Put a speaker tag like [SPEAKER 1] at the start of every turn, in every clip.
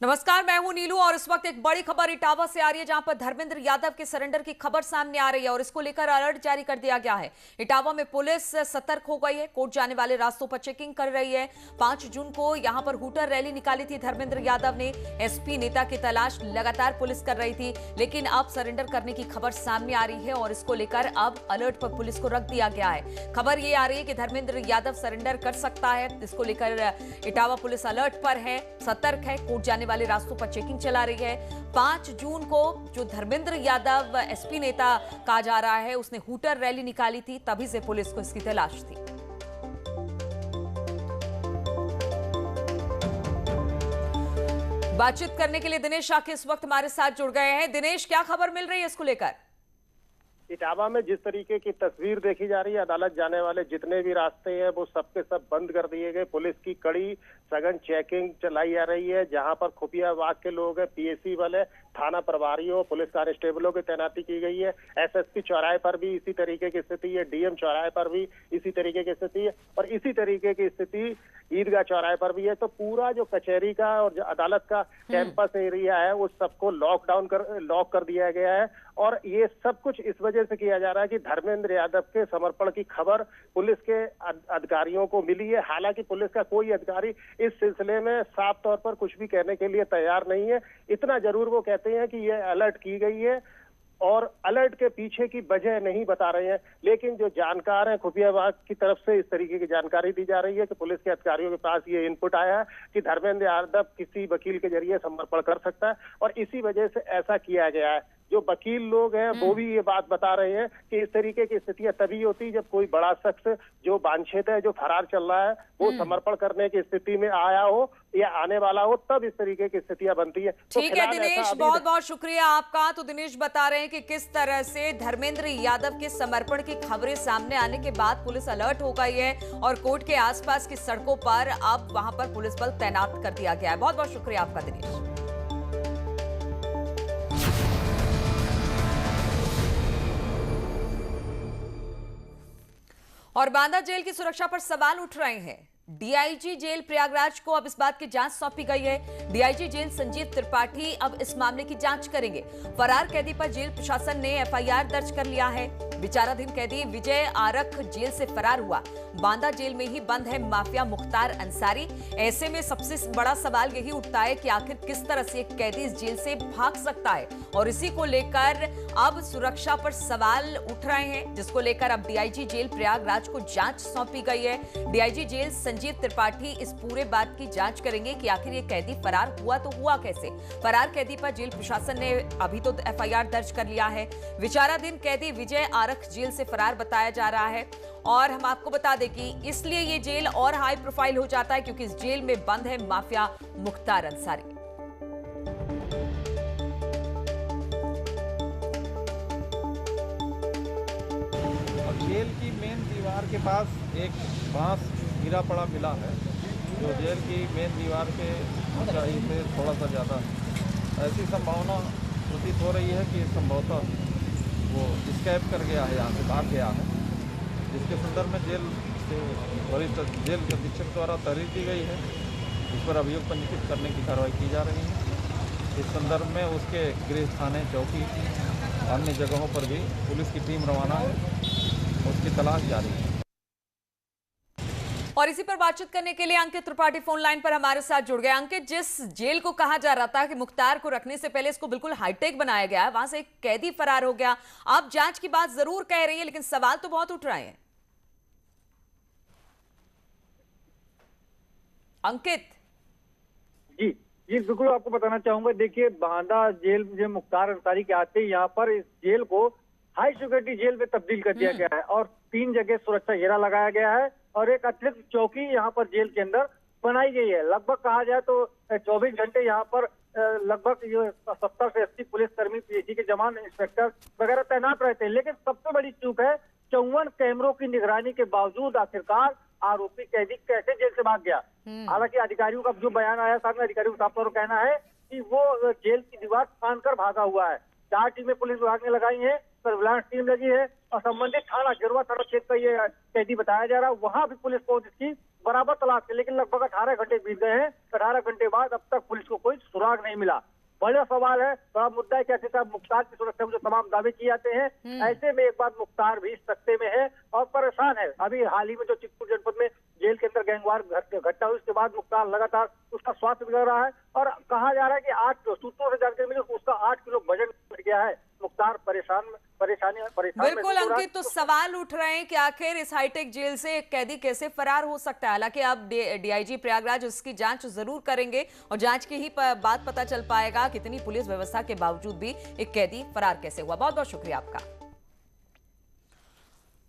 [SPEAKER 1] नमस्कार, मैं हूं नीलू और इस वक्त एक बड़ी खबर इटावा से आ रही है जहां पर धर्मेंद्र यादव के सरेंडर की खबर सामने आ रही है और इसको लेकर अलर्ट जारी कर दिया गया है। इटावा में पुलिस सतर्क हो गई है, कोर्ट जाने वाले रास्तों पर चेकिंग कर रही है। 5 जून को यहां पर हूटर रैली निकाली थी धर्मेंद्र यादव ने। एसपी नेता की तलाश लगातार पुलिस कर रही थी, लेकिन अब सरेंडर करने की खबर सामने आ रही है और इसको लेकर अब अलर्ट पर पुलिस को रख दिया गया है। खबर ये आ रही है कि धर्मेंद्र यादव सरेंडर कर सकता है। इसको लेकर इटावा पुलिस अलर्ट पर है, सतर्क है, कोर्ट जाने वाले रास्तों पर चेकिंग चला रही है। 5 जून को जो धर्मेंद्र यादव एसपी नेता कहा जा रहा है, उसने हूटर रैली निकाली थी, तभी से पुलिस को इसकी तलाश थी। बातचीत करने के लिए दिनेश शाक्य इस वक्त हमारे साथ जुड़ गए हैं। दिनेश, क्या खबर मिल रही है इसको लेकर?
[SPEAKER 2] इटावा में जिस तरीके की तस्वीर देखी जा रही है, अदालत जाने वाले जितने भी रास्ते हैं वो सबके सब बंद कर दिए गए। पुलिस की कड़ी सघन चेकिंग चलाई जा रही है। जहां पर खुफिया विभाग के लोग हैं, पीएसी बल है, थाना प्रभारियों, पुलिस कांस्टेबलों की तैनाती की गई है। एसएसपी चौराहे पर भी इसी तरीके की स्थिति है, डीएम चौराहे पर भी इसी तरीके की स्थिति है और इसी तरीके की स्थिति ईदगाह चौराहे पर भी है। तो पूरा जो कचहरी का और जो अदालत का कैंपस एरिया है उस सबको लॉक कर दिया गया है। और ये सब कुछ इस वजह से किया जा रहा है कि धर्मेंद्र यादव के समर्पण की खबर पुलिस के अधिकारियों को मिली है। हालांकि पुलिस का कोई अधिकारी इस सिलसिले में साफ तौर पर कुछ भी कहने के लिए तैयार नहीं है। इतना जरूर वो कहते हैं कि ये अलर्ट की गई है और अलर्ट के पीछे की वजह नहीं बता रहे हैं। लेकिन जो जानकार हैं खुफिया विभाग की तरफ से इस तरीके की जानकारी दी जा रही है कि पुलिस के अधिकारियों के पास ये इनपुट आया है कि धर्मेंद्र यादव किसी वकील के जरिए समर्पण कर सकता है और इसी वजह से ऐसा किया गया है। जो वकील लोग हैं वो भी ये बात बता रहे हैं कि इस तरीके की स्थितियां तभी होती जब कोई बड़ा शख्स जो वांछित है, जो फरार चल रहा है, वो समर्पण करने की स्थिति में आया हो या आने वाला हो, तब इस तरीके की स्थितियां बनती है।
[SPEAKER 1] ठीक है दिनेश, बहुत बहुत शुक्रिया आपका। तो दिनेश बता रहे हैं कि किस तरह से धर्मेंद्र यादव के समर्पण की खबरें सामने आने के बाद पुलिस अलर्ट हो गई है और कोर्ट के आसपास की सड़कों पर अब वहां पर पुलिस बल तैनात कर दिया गया है। बहुत बहुत शुक्रिया आपका दिनेश। और बांदा जेल की सुरक्षा पर सवाल उठ रहे हैं। डीआईजी जेल प्रयागराज को अब इस बात की जांच सौंपी गई है। डीआईजी जेल संजीव त्रिपाठी अब इस मामले की जांच करेंगे। फरार कैदी पर जेल प्रशासन ने एफआईआर दर्ज कर लिया है। विचाराधीन कैदी विजय आरख जेल से फरार हुआ। बांदा जेल में ही बंद है माफिया मुख्तार अंसारी। ऐसे में सबसे बड़ा सवाल यही उठता है कि आखिर किस तरह से एक कैदी इस जेल से भाग सकता है और इसी को लेकर अब सुरक्षा पर सवाल उठ रहे हैं, जिसको लेकर अब डीआईजी जेल प्रयागराज को जांच सौंपी गई है। डीआईजी जेल संजीव त्रिपाठी इस पूरे बात की जांच करेंगे कि आखिर ये कैदी फरार हुआ तो हुआ कैसे। फरार कैदी पर जेल प्रशासन ने अभी तो एफआईआर दर्ज कर लिया है। विचाराधीन कैदी विजय आरख जेल से फरार बताया जा रहा है और हम आपको बता दें कि इसलिए ये जेल और हाई प्रोफाइल हो जाता है क्योंकि इस जेल में बंद है माफिया मुख्तार अंसारी।
[SPEAKER 3] जेल की मेन दीवार के पास एक बांस गिरा पड़ा मिला है, जो जेल की मेन दीवार के ऊंचाई से थोड़ा सा ज़्यादा है। ऐसी संभावना प्रतीत हो रही है कि संभवतः वो स्कैप कर गया है, यहाँ से भाग गया है, जिसके संदर्भ में जेल से वरिष्ठ जेल के अधीक्षक द्वारा तहरीर दी गई है। इस पर अभियोग पंजीकृत करने की कार्रवाई की जा रही है। इस संदर्भ में उसके गृह थाने, चौकी, अन्य जगहों पर भी पुलिस की टीम रवाना है, उसकी तलाश जारी है।
[SPEAKER 1] और इसी पर बातचीत करने के लिए अंकित त्रिपाठी फोन लाइन पर हमारे साथ जुड़ गए। अंकित, जिस जेल को कहा जा रहा था कि मुख्तार को रखने से पहले इसको बिल्कुल हाईटेक बनाया गया है, वहां से एक कैदी फरार हो गया। आप जांच की बात जरूर कह रही है, लेकिन सवाल तो बहुत उठ रहे हैं। अंकित
[SPEAKER 4] जी जी बिल्कुल आपको बताना चाहूंगा। देखिए, बांदा जेल में मुख्तार अंसारी के आते ही यहाँ पर इस जेल को हाई सिक्योरिटी जेल में तब्दील कर दिया गया है और 3 जगह सुरक्षा घेरा लगाया गया है और एक अतिरिक्त चौकी यहाँ पर जेल के अंदर बनाई गई है। लगभग कहा जाए तो 24 घंटे यहाँ पर लगभग 70 से 80 पुलिसकर्मी, पीएसी के जवान, इंस्पेक्टर वगैरह तैनात रहते हैं। लेकिन सबसे बड़ी चूक है, 54 कैमरों की निगरानी के बावजूद आखिरकार आरोपी कैदी कैसे जेल से भाग गया। हालांकि अधिकारियों का जो बयान आया, सामने अधिकारियों का साफ तौर पर कहना है कि वो जेल की दीवार फांद कर भागा हुआ है। 4 टीमें पुलिस विभाग ने लगाई है, सर्विलांस टीम लगी है और संबंधित थाना गिरवा थाना क्षेत्र का ये कैदी बताया जा रहा है, वहां भी पुलिस को इसकी बराबर तलाश की, लेकिन लगभग 18 घंटे बीत गए हैं। 18 घंटे बाद अब तक पुलिस को कोई सुराग नहीं मिला। बड़ा सवाल है, बड़ा मुद्दा है, कैसे साहब मुख्तार की सुरक्षा में जो तमाम दावे किए जाते हैं, ऐसे में एक बार मुख्तार भी सकते में है और परेशान है। अभी हाल ही में जो चित्रकूट जनपद में जेल के अंदर गैंगवार घटना हुई, उसके बाद मुख्तार लगातार उसका स्वास्थ्य बिगड़ रहा है और कहा जा रहा है कि 8 किलो, सूत्रों से जानकारी मिली, उसका 8 किलो वजन बढ़ गया है। मुख्तार परेशान
[SPEAKER 1] बिल्कुल अंकित, तो सवाल उठ रहे हैं कि आखिर इस हाईटेक जेल से एक कैदी कैसे फरार हो सकता है। हालांकि अब डीआईजी प्रयागराज उसकी जांच जरूर करेंगे और जांच की ही बात पता चल पाएगा कितनी पुलिस व्यवस्था के बावजूद भी एक कैदी फरार कैसे हुआ। बहुत बहुत शुक्रिया आपका।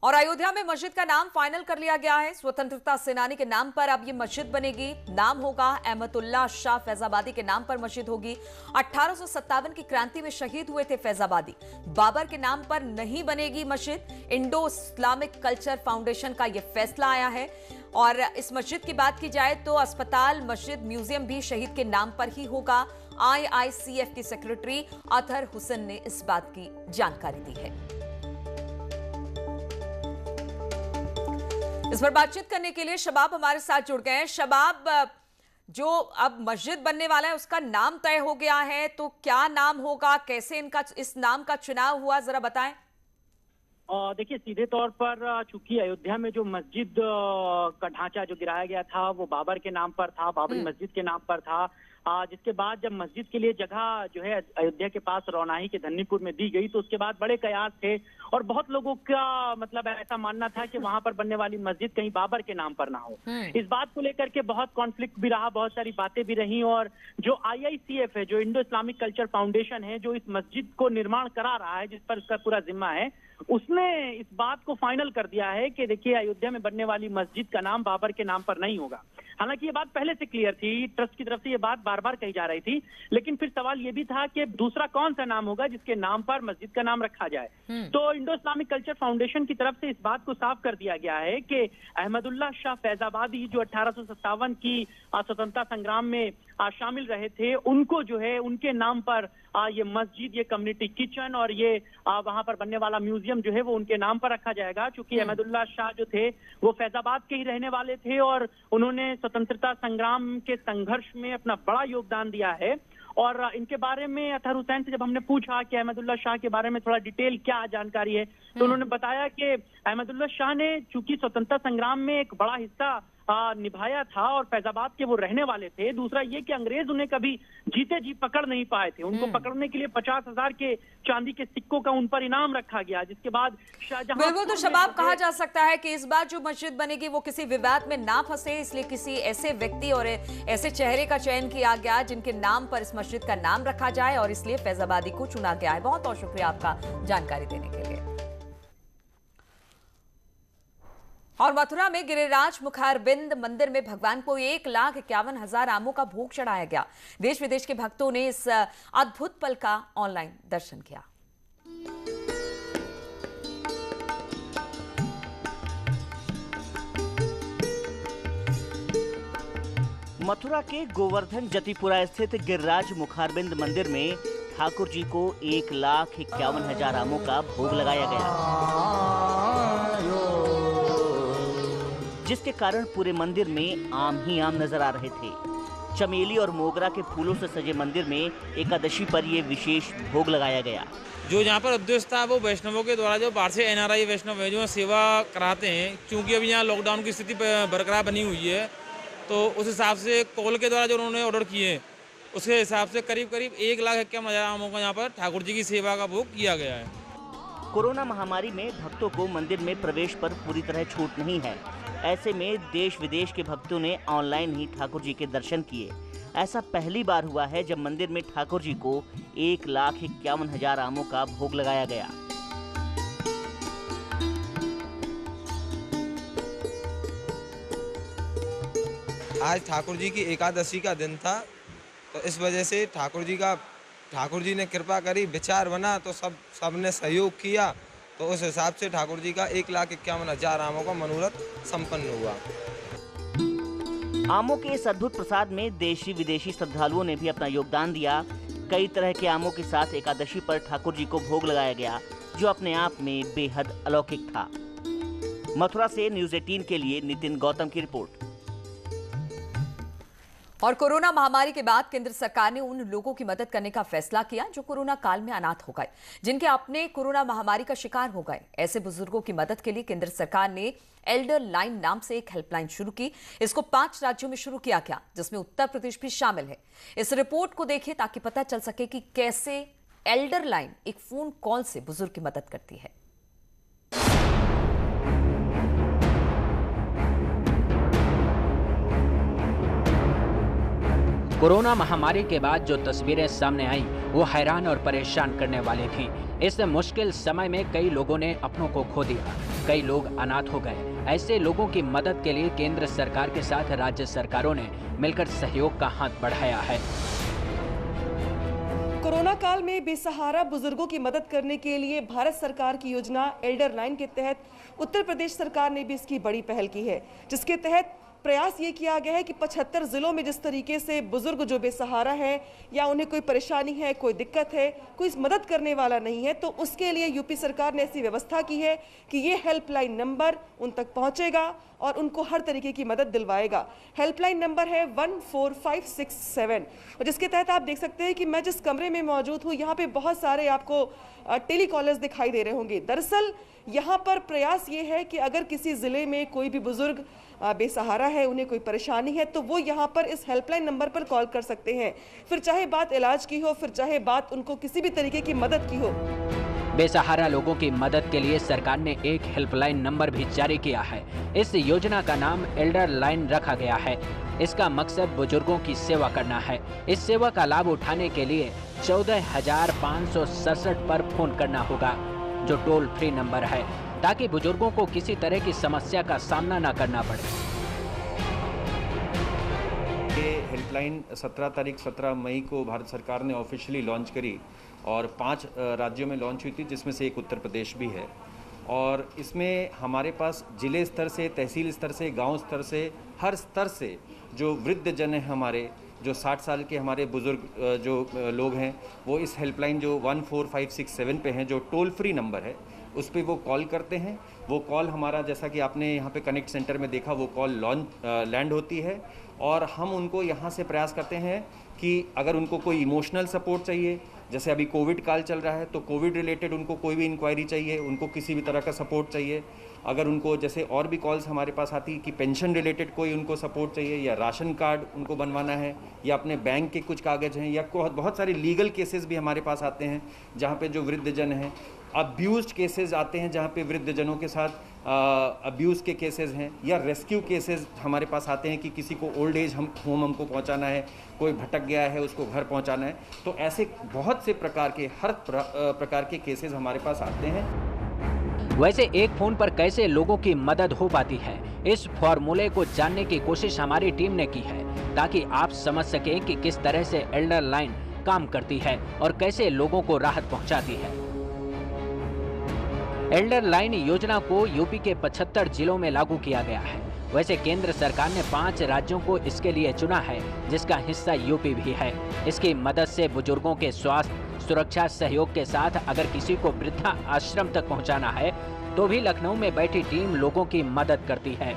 [SPEAKER 1] और अयोध्या में मस्जिद का नाम फाइनल कर लिया गया है। स्वतंत्रता सेनानी के नाम पर अब ये मस्जिद बनेगी। नाम होगा अहमदुल्ला शाह फैजाबादी के नाम पर मस्जिद होगी। 1857 की क्रांति में शहीद हुए थे फैजाबादी। बाबर के नाम पर नहीं बनेगी मस्जिद। इंडो इस्लामिक कल्चर फाउंडेशन का यह फैसला आया है। और इस मस्जिद की बात की जाए तो अस्पताल, मस्जिद, म्यूजियम भी शहीद के नाम पर ही होगा। IICF के सेक्रेटरी अतहर हुसैन ने इस बात की जानकारी दी है। इस पर बातचीत करने के लिए शबाब हमारे साथ जुड़ गए हैं। शबाब, जो अब मस्जिद बनने वाला है उसका नाम तय हो गया है, तो क्या नाम होगा, कैसे इनका इस नाम का चुनाव हुआ, जरा बताएं।
[SPEAKER 5] देखिए, सीधे तौर पर चूंकि अयोध्या में जो मस्जिद का ढांचा जो गिराया गया था वो बाबर के नाम पर था, बाबरी मस्जिद के नाम पर था। जिसके बाद जब मस्जिद के लिए जगह जो है अयोध्या के पास रौनाही के धन्नीपुर में दी गई, तो उसके बाद बड़े कयास थे और बहुत लोगों का मतलब ऐसा मानना था कि वहां पर बनने वाली मस्जिद कहीं बाबर के नाम पर ना हो। इस बात को लेकर के बहुत कॉन्फ्लिक्ट भी रहा, बहुत सारी बातें भी रही। और जो IICF है, जो इंडो इस्लामिक कल्चर फाउंडेशन है, जो इस मस्जिद को निर्माण करा रहा है, जिस पर उसका पूरा जिम्मा है, उसने इस बात को फाइनल कर दिया है कि देखिए, अयोध्या में बनने वाली मस्जिद का नाम बाबर के नाम पर नहीं होगा। हालांकि ये बात पहले से क्लियर थी, ट्रस्ट की तरफ से ये बात बार बार कही जा रही थी, लेकिन फिर सवाल ये भी था कि दूसरा कौन सा नाम होगा जिसके नाम पर मस्जिद का नाम रखा जाए। तो इंडो इस्लामिक कल्चर फाउंडेशन की तरफ से इस बात को साफ कर दिया गया है कि अहमदुल्ला शाह फैजाबादी, जो 1857 की स्वतंत्रता संग्राम में शामिल रहे थे, उनको जो है उनके नाम पर ये मस्जिद, ये कम्युनिटी किचन और ये वहां पर बनने वाला म्यूजियम जो है वो उनके नाम पर रखा जाएगा। क्योंकि अहमदुल्ला शाह जो थे वो फैजाबाद के ही रहने वाले थे और उन्होंने स्वतंत्रता संग्राम के संघर्ष में अपना बड़ा योगदान दिया है। और इनके बारे में अतहर हुसैन से जब हमने पूछा कि अहमदुल्ला शाह के बारे में थोड़ा डिटेल क्या जानकारी है, तो उन्होंने बताया कि अहमदुल्ला शाह ने चूंकि स्वतंत्रता संग्राम में एक बड़ा हिस्सा निभाया था और फैजाबाद के वो रहने वाले थे। दूसरा ये कि अंग्रेज उन्हें कभी जीते जी पकड़ नहीं पाए थे। उनको पकड़ने के लिए 50,000 के चांदी के सिक्कों का उन पर इनाम रखा गया, जिसके बाद शाहजहां।
[SPEAKER 1] बिल्कुल, तो शबाब, कहा जा सकता है कि इस बार जो मस्जिद बनेगी वो किसी विवाद में ना फंसे, इसलिए किसी ऐसे व्यक्ति और ऐसे चेहरे का चयन किया गया जिनके नाम पर इस मस्जिद का नाम रखा जाए और इसलिए फैजाबादी को चुना गया है। बहुत बहुत शुक्रिया आपका जानकारी देने के लिए। और मथुरा में गिरिराज मुखारबिंद मंदिर में भगवान को 1,51,000 आमों का भोग चढ़ाया गया। देश विदेश के भक्तों ने इस अद्भुत पल का ऑनलाइन दर्शन किया।
[SPEAKER 6] मथुरा के गोवर्धन जतिपुरा स्थित गिरिराज मुखारबिंद मंदिर में ठाकुर जी को 1,51,000 आमों का भोग लगाया गया, जिसके कारण पूरे मंदिर में आम ही आम नजर आ रहे थे। चमेली और मोगरा के फूलों से सजे मंदिर में एकादशी पर ये विशेष भोग लगाया गया।
[SPEAKER 7] जो यहाँ पर उद्देश्य था वो वैष्णवों के द्वारा जो बाहर से NRI वैष्णव है जो सेवा कराते हैं, क्योंकि अभी यहाँ लॉकडाउन की स्थिति बरकरार बनी हुई है, तो उस हिसाब से कॉल के द्वारा जो उन्होंने ऑर्डर किए उसके हिसाब से करीब 1,51,000 आमों का यहाँ पर ठाकुर जी की सेवा का भोग किया गया है।
[SPEAKER 6] कोरोना महामारी में भक्तों को मंदिर में प्रवेश पर पूरी तरह छूट नहीं है। ऐसे में देश विदेश के भक्तों ने ऑनलाइन ही ठाकुर जी के दर्शन किए। ऐसा पहली बार हुआ है जब मंदिर में ठाकुर जी को 1,51,000 आमों का भोग लगाया गया।
[SPEAKER 8] आज ठाकुर जी की एकादशी का दिन था, तो इस वजह से ठाकुर जी ने कृपा करी, विचार बना तो सबने सहयोग किया, तो उस हिसाब से ठाकुर जी का 1,51,000 आमों का मनोरथ संपन्न हुआ।
[SPEAKER 6] आमों के इस अद्भुत प्रसाद में देशी विदेशी श्रद्धालुओं ने भी अपना योगदान दिया। कई तरह के आमों के साथ एकादशी पर ठाकुर जी को भोग लगाया गया, जो अपने आप में बेहद अलौकिक था। मथुरा से न्यूज़ 18 के लिए नितिन गौतम की रिपोर्ट।
[SPEAKER 1] और कोरोना महामारी के बाद केंद्र सरकार ने उन लोगों की मदद करने का फैसला किया जो कोरोना काल में अनाथ हो गए, जिनके अपने कोरोना महामारी का शिकार हो गए। ऐसे बुजुर्गों की मदद के लिए केंद्र सरकार ने एल्डर लाइन नाम से एक हेल्पलाइन शुरू की। इसको 5 राज्यों में शुरू किया गया, जिसमें उत्तर प्रदेश भी शामिल है। इस रिपोर्ट को देखिए ताकि पता चल सके कि कैसे एल्डर लाइन एक फोन कॉल से बुजुर्ग की मदद करती है।
[SPEAKER 9] कोरोना महामारी के बाद जो तस्वीरें सामने आईं, वो हैरान और परेशान करने वाली थीं। इस मुश्किल समय में कई लोगों ने अपनों को खो दिया, कई लोग अनाथ हो गए। ऐसे लोगों की मदद के लिए केंद्र सरकार के साथ राज्य सरकारों ने मिलकर सहयोग का हाथ बढ़ाया है।
[SPEAKER 10] कोरोना काल में बेसहारा बुजुर्गों की मदद करने के लिए भारत सरकार की योजना एल्डर लाइन के तहत उत्तर प्रदेश सरकार ने भी इसकी बड़ी पहल की है, जिसके तहत प्रयास ये किया गया है कि 75 जिलों में जिस तरीके से बुजुर्ग जो बेसहारा है या उन्हें कोई परेशानी है, कोई दिक्कत है, कोई मदद करने वाला नहीं है, तो उसके लिए यूपी सरकार ने ऐसी व्यवस्था की है कि ये हेल्पलाइन नंबर उन तक पहुंचेगा और उनको हर तरीके की मदद दिलवाएगा। हेल्पलाइन नंबर है 14567, और जिसके तहत आप देख सकते हैं कि मैं जिस कमरे में मौजूद हूँ यहाँ पे बहुत सारे आपको टेलीकॉलर्स दिखाई दे रहे होंगे। दरअसल यहाँ पर प्रयास ये है कि अगर किसी जिले में कोई भी बुजुर्ग बेसहारा है, उन्हें कोई परेशानी है, तो वो यहाँ पर इस हेल्पलाइन नंबर पर कॉल कर सकते हैं। फिर चाहे बात इलाज की हो, फिर चाहे बात उनको किसी भी तरीके की मदद की हो।
[SPEAKER 9] बेसहारा लोगों की मदद के लिए सरकार ने एक हेल्पलाइन नंबर भी जारी किया है। इस योजना का नाम एल्डर लाइन रखा गया है। इसका मकसद बुजुर्गों की सेवा करना है। इस सेवा का लाभ उठाने के लिए 14,567 पर फोन करना होगा, जो टोल फ्री नंबर है, ताकि बुजुर्गों को किसी तरह की समस्या का सामना न करना पड़े।
[SPEAKER 11] ये हेल्पलाइन 17 मई को भारत सरकार ने ऑफिशियली लॉन्च करी और 5 राज्यों में लॉन्च हुई थी, जिसमें से एक उत्तर प्रदेश भी है। और इसमें हमारे पास जिले स्तर से, तहसील स्तर से, गांव स्तर से, हर स्तर से जो वृद्ध जन हैं हमारे, जो 60 साल के हमारे बुजुर्ग जो लोग हैं, वो इस हेल्पलाइन जो 14567 पे हैं, जो टोल फ्री नंबर है, उस पर वो कॉल करते हैं। वो कॉल हमारा, जैसा कि आपने यहाँ पे कनेक्ट सेंटर में देखा, वो कॉल लैंड होती है और हम उनको यहाँ से प्रयास करते हैं कि अगर उनको कोई इमोशनल सपोर्ट चाहिए, जैसे अभी कोविड काल चल रहा है तो कोविड रिलेटेड उनको कोई भी इंक्वायरी चाहिए, उनको किसी भी तरह का सपोर्ट चाहिए, अगर उनको जैसे और भी कॉल्स हमारे पास आती है कि पेंशन रिलेटेड कोई उनको सपोर्ट चाहिए, या राशन कार्ड उनको बनवाना है, या अपने बैंक के कुछ कागज़ हैं, या बहुत सारे लीगल केसेस भी हमारे पास आते हैं जहाँ पे जो वृद्ध जन हैं। अब्यूज़ केसेस आते हैं जहाँ पे वृद्ध जनों के साथ अब्यूज़ के केसेस हैं, या रेस्क्यू केसेस हमारे पास आते हैं कि किसी को ओल्ड एज होम हमको पहुँचाना है, कोई भटक गया है उसको घर पहुँचाना है। तो ऐसे बहुत से प्रकार के प्रकार के केसेस हमारे पास आते हैं।
[SPEAKER 9] वैसे एक फोन पर कैसे लोगों की मदद हो पाती है, इस फॉर्मूले को जानने की कोशिश हमारी टीम ने की है, ताकि आप समझ सकें कि किस तरह से एल्डर लाइन काम करती है और कैसे लोगों को राहत पहुंचाती है। एल्डर लाइन योजना को यूपी के 75 जिलों में लागू किया गया है। वैसे केंद्र सरकार ने 5 राज्यों को इसके लिए चुना है, जिसका हिस्सा यूपी भी है। इसकी मदद से बुजुर्गों के स्वास्थ्य, सुरक्षा, सहयोग के साथ अगर किसी को वृद्धा आश्रम तक पहुंचाना है तो भी लखनऊ में बैठी टीम लोगों की मदद करती है।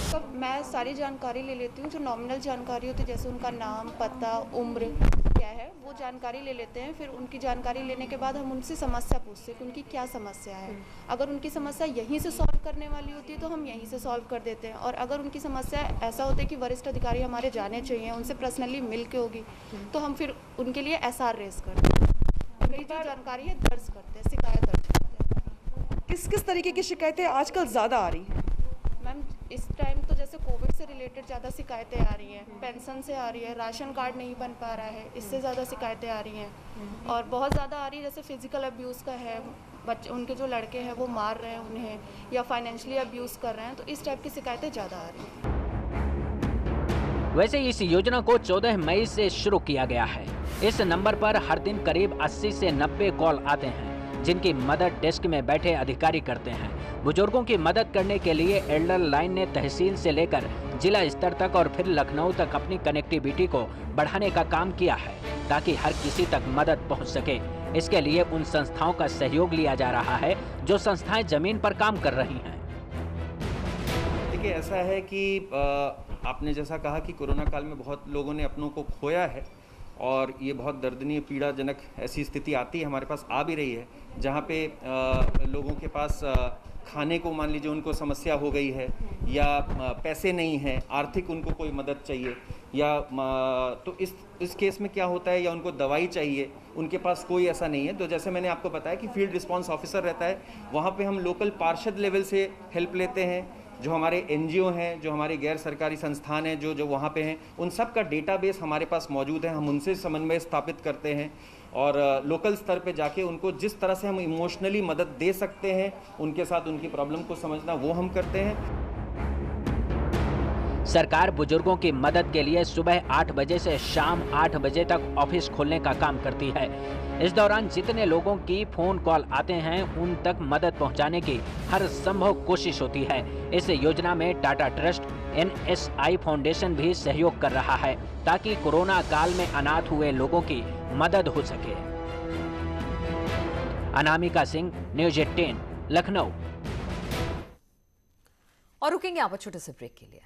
[SPEAKER 12] तो मैं सारी जानकारी ले लेती हूँ, जो नॉमिनल जानकारी होती है, जैसे उनका नाम, पता, उम्र क्या है, वो जानकारी ले लेते हैं। फिर उनकी जानकारी लेने के बाद हम उनसे समस्या पूछते हैं कि उनकी क्या समस्या है। अगर उनकी समस्या यहीं से सॉल्व करने वाली होती है तो हम यहीं से सॉल्व कर देते हैं, और अगर उनकी समस्या ऐसा होता है कि वरिष्ठ अधिकारी हमारे जाने चाहिए, उनसे पर्सनली मिल के होगी, तो हम फिर उनके लिए SR रेज करते हैं, उनकी जो जानकारी है दर्ज करते हैं, शिकायत दर्ज करते हैं।
[SPEAKER 10] किस तरीके की शिकायतें आजकल ज़्यादा आ रही हैं?
[SPEAKER 12] मैम इस टाइम तो जैसे कोविड से रिलेटेड ज़्यादा शिकायतें आ रही हैं, पेंशन से आ रही है, राशन कार्ड नहीं बन पा रहा है, इससे ज़्यादा शिकायतें आ रही हैं। और बहुत ज़्यादा आ रही है जैसे फिजिकल अब्यूज़ का है, बच्चे उनके जो लड़के हैं वो मार रहे हैं उन्हें, या फाइनेंशियली अब्यूज़ कर रहे हैं, तो इस टाइप की शिकायतें ज़्यादा आ रही हैं।
[SPEAKER 9] वैसे इस योजना को 14 मई से शुरू किया गया है। इस नंबर पर हर दिन करीब 80 से 90 कॉल आते हैं, जिनकी मदद डेस्क में बैठे अधिकारी करते हैं। बुजुर्गों की मदद करने के लिए एल्डर लाइन ने तहसील से लेकर जिला स्तर तक और फिर लखनऊ तक अपनी कनेक्टिविटी को बढ़ाने का काम किया है, ताकि हर किसी तक मदद पहुंच सके। इसके लिए उन संस्थाओं का सहयोग लिया जा रहा है जो संस्थाएं जमीन पर काम कर रही हैं।
[SPEAKER 11] देखिए, ऐसा है कि आपने जैसा कहा कि कोरोना काल में बहुत लोगों ने अपनों को खोया है और ये बहुत दर्दनीय पीड़ाजनक ऐसी स्थिति आती है, हमारे पास आ भी रही है, जहाँ पे लोगों के पास खाने को मान लीजिए उनको समस्या हो गई है या पैसे नहीं हैं, आर्थिक उनको कोई मदद चाहिए या तो इस केस में क्या होता है, या उनको दवाई चाहिए, उनके पास कोई ऐसा नहीं है। तो जैसे मैंने आपको बताया कि फील्ड रिस्पांस ऑफिसर रहता है, वहाँ पे हम लोकल पार्षद लेवल से हेल्प लेते हैं। जो हमारे एनजीओ हैं, जो हमारे गैर सरकारी संस्थान हैं, जो वहाँ पे हैं, उन सब का डेटाबेस हमारे पास मौजूद है। हम उनसे समन्वय स्थापित करते हैं और लोकल स्तर पे जाके उनको जिस तरह से हम इमोशनली मदद दे सकते हैं, उनके साथ उनकी प्रॉब्लम को समझना, वो हम करते हैं।
[SPEAKER 9] सरकार बुजुर्गों की मदद के लिए सुबह 8 बजे से शाम 8 बजे तक ऑफिस खोलने का काम करती है। इस दौरान जितने लोगों की फोन कॉल आते हैं उन तक मदद पहुंचाने की हर संभव कोशिश होती है। इस योजना में टाटा ट्रस्ट, NSI फाउंडेशन भी सहयोग कर रहा है ताकि कोरोना काल में अनाथ हुए लोगों की मदद हो सके। अनामिका सिंह, न्यूज़ 18, लखनऊ।
[SPEAKER 1] और रुकेंगे आप छोटे से ब्रेक के लिए।